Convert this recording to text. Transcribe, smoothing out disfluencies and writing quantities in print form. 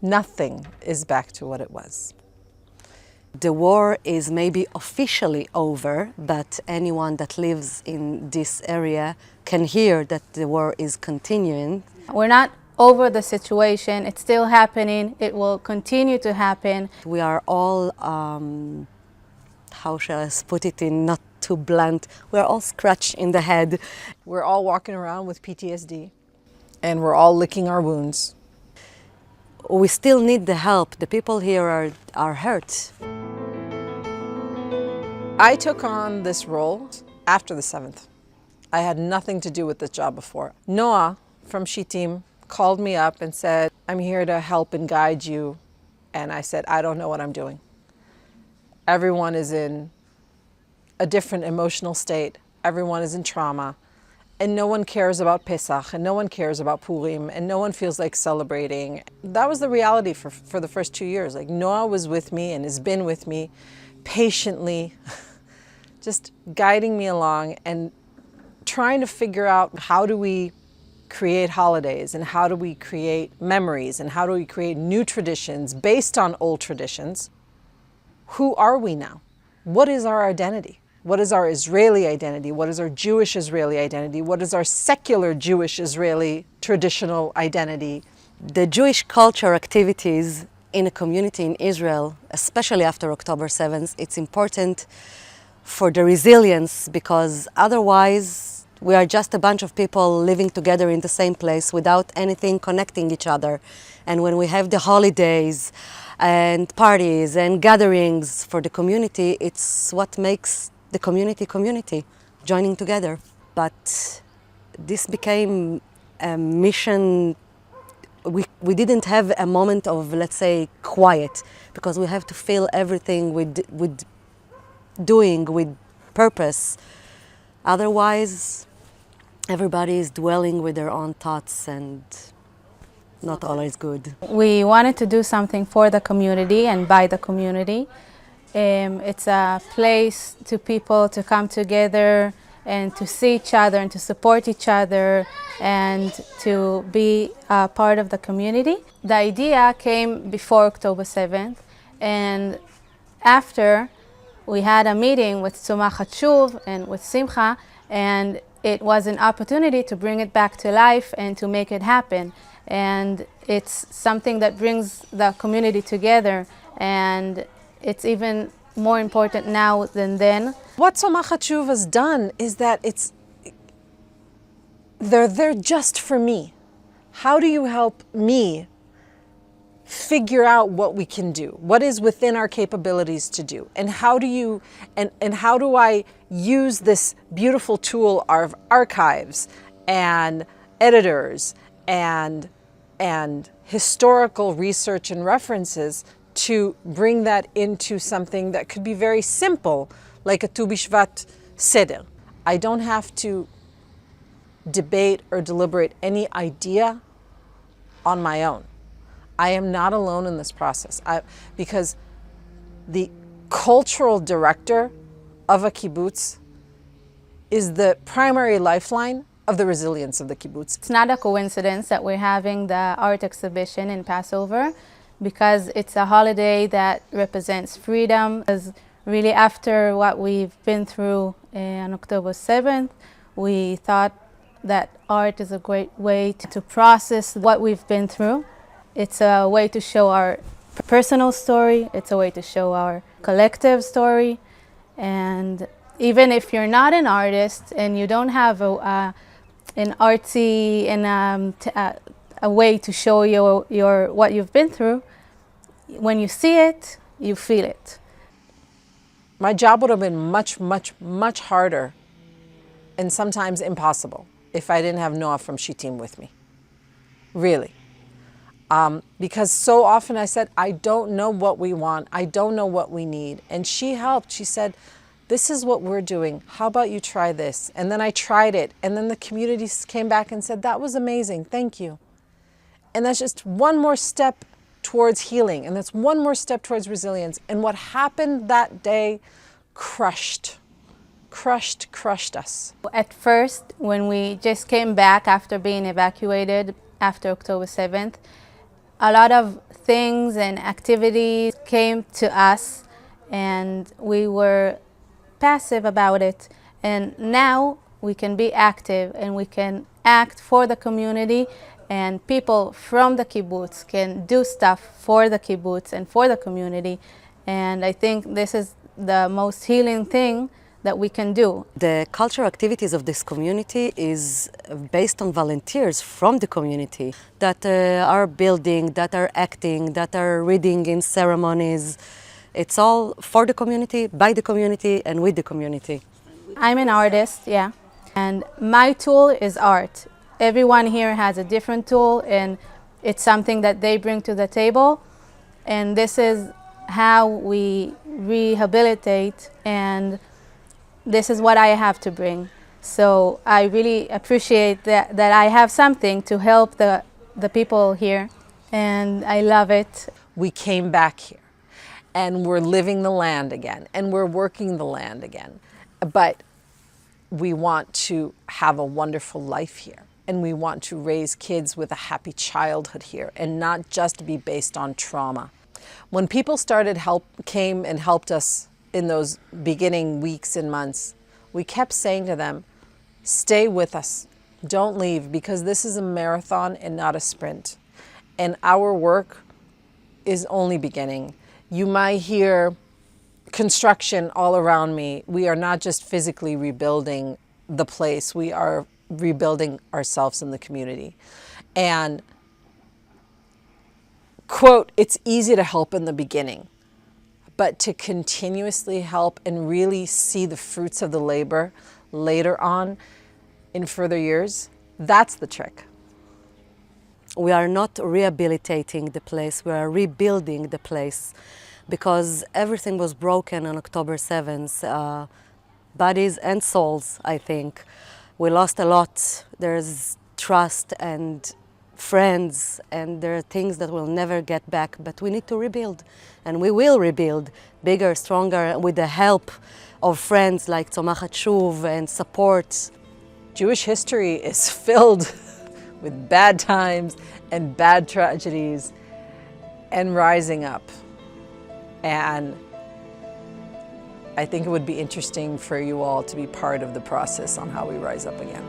Nothing is back to what it was. The war is maybe officially over, but anyone that lives in this area can hear that the war is continuing. We're not over the situation. It's still happening. It will continue to happen. We are all, how shall I put it in not too blunt, we're all scratched in the head. We're all walking around with PTSD, and we're all licking our wounds. We still need the help. The people here are hurt. I took on this role after the 7th. I had nothing to do with this job before. Noah from Shitim called me up and said, I'm here to help and guide you. And I said, I don't know what I'm doing. Everyone is in a different emotional state. Everyone is in trauma. And no one cares about Pesach, and no one cares about Purim, and no one feels like celebrating. That was the reality for the first 2 years. Like, Noah was with me and has been with me patiently, just guiding me along and trying to figure out how do we create holidays, and how do we create memories, and how do we create new traditions based on old traditions. Who are we now? What is our identity? What is our Israeli identity? What is our Jewish Israeli identity? What is our secular Jewish Israeli traditional identity? The Jewish culture activities in a community in Israel, especially after October 7th, it's important for the resilience, because otherwise we are just a bunch of people living together in the same place without anything connecting each other. And when we have the holidays and parties and gatherings for the community, it's what makes the community, joining together. But this became a mission. We didn't have a moment of, let's say, quiet, because we have to fill everything with doing, with purpose. Otherwise, everybody is dwelling with their own thoughts, and not always good. We wanted to do something for the community and by the community. It's a place to people to come together and to see each other and to support each other and to be a part of the community. The idea came before October 7th, and after we had a meeting with Tzuma Chatshuv and with Simcha, and it was an opportunity to bring it back to life and to make it happen. And it's something that brings the community together, and it's even more important now than then. What Tzuma Chatshuv has done is that they're there just for me. How do you help me figure out what we can do? What is within our capabilities to do? And how do I use this beautiful tool of archives and editors and historical research and references to bring that into something that could be very simple, like a Tu B'Shvat Seder. I don't have to debate or deliberate any idea on my own. I am not alone in this process, because the cultural director of a kibbutz is the primary lifeline of the resilience of the kibbutz. It's not a coincidence that we're having the art exhibition in Passover, because it's a holiday that represents freedom. Because really, after what we've been through on October 7th, we thought that art is a great way to process what we've been through. It's a way to show our personal story. It's a way to show our collective story. And even if you're not an artist and you don't have an artsy and a way to show your what you've been through, when you see it, you feel it. My job would have been much, much, much harder and sometimes impossible if I didn't have Noah from Shitim with me. Really. Because so often I said, I don't know what we want. I don't know what we need. And she helped. She said, this is what we're doing. How about you try this? And then I tried it. And then the community came back and said, that was amazing. Thank you. And that's just one more step towards healing. And that's one more step towards resilience. And what happened that day crushed us. At first, when we just came back after being evacuated after October 7th, a lot of things and activities came to us, and we were passive about it. And now we can be active and we can act for the community, and people from the kibbutz can do stuff for the kibbutz and for the community. And I think this is the most healing thing that we can do. The cultural activities of this community is based on volunteers from the community that are building, that are acting, that are reading in ceremonies. It's all for the community, by the community, and with the community. I'm an artist, yeah, and my tool is art. Everyone here has a different tool, and it's something that they bring to the table, and this is how we rehabilitate, and this is what I have to bring. So I really appreciate that I have something to help the people here, and I love it. We came back here and we're living the land again and we're working the land again. But we want to have a wonderful life here, and we want to raise kids with a happy childhood here and not just be based on trauma. When people came and helped us in those beginning weeks and months, we kept saying to them, stay with us, don't leave, because this is a marathon and not a sprint. And our work is only beginning. You might hear construction all around me. We are not just physically rebuilding the place, we are rebuilding ourselves in the community. And quote, it's easy to help in the beginning, but to continuously help and really see the fruits of the labor later on in further years, that's the trick. We are not rehabilitating the place, we are rebuilding the place, because everything was broken on October 7th, bodies and souls, I think. We lost a lot. There's trust and friends, and there are things that we'll never get back, but we need to rebuild, and we will rebuild bigger, stronger, with the help of friends like Tzomachat Shuv and support. Jewish history is filled with bad times and bad tragedies and rising up. And I think it would be interesting for you all to be part of the process on how we rise up again.